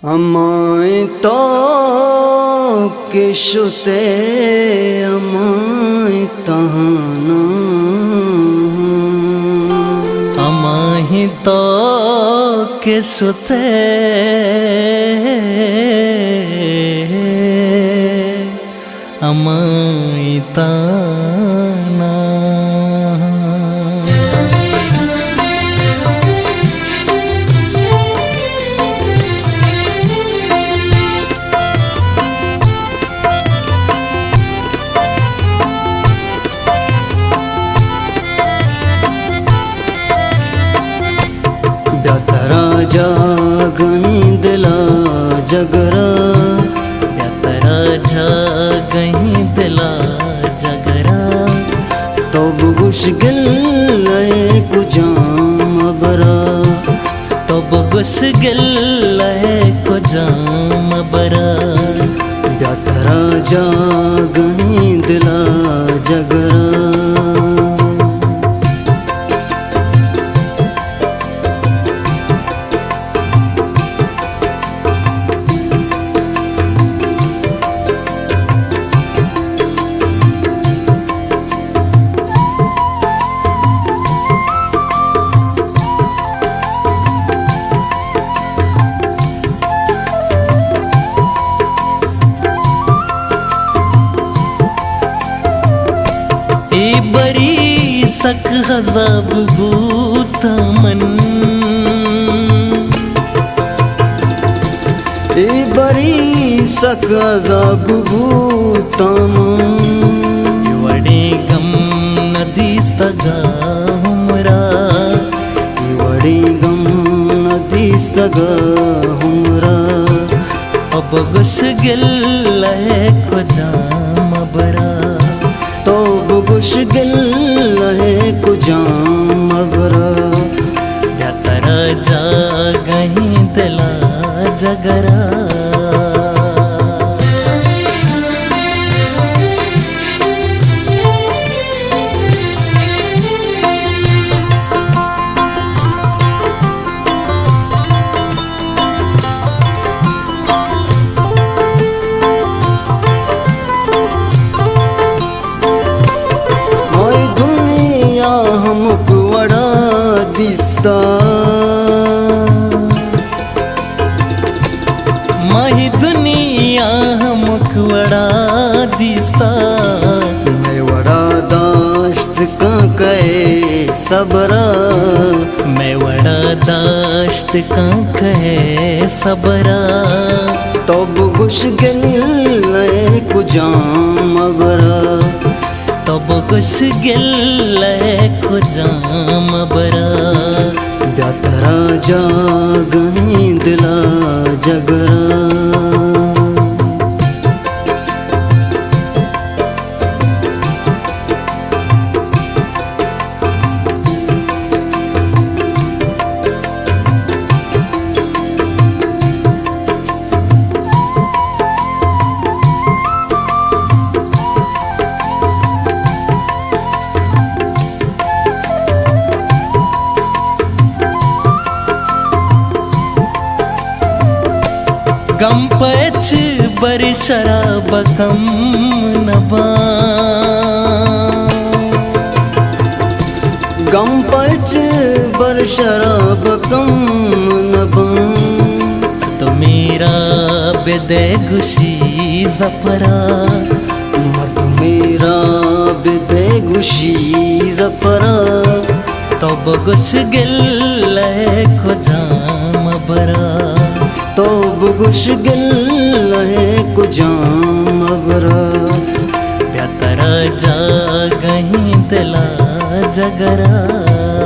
अमाय तो किशुते अमाय तहाना अमाय तो किशुते अमाय ताना राजा गईंदला जगरा राजा गईंदला जगरा तो बुगुश गिल कुजाम बरा तो बुगुश गिल कुजाम बरा राजा गईंदला जगरा बरी सक हजाब बूता मन बरी सक हजाब बूता मन वडे गम नदीस्तगा हमरा वडे गम नदीस्तगा हमरा अब गुश गिल खुजाम बरा तो बुगुश गिल कुजाम बरा राजा गईंदला जगरा माही दुनिया हमक वड़ा दिस्ता मैं वड़ा दाश्त का कहे सबरा मैं वड़ा दाश्त का कहे सबरा तो बुगुश गिल कुजाम बरा तो बुगुश गिल कुजाम बरा राजा गईंदला जगरा गम पच बर शराब कम नबा गम पच बर शराब कम नबा तो मेरा बेदे गुशी जफरा मर्द मेरा बेदे गुशी जफरा तो बगुश गिल खुजाम बरा तो बुगुश गिल कुजाम बरा राजा गईंदला जगरा।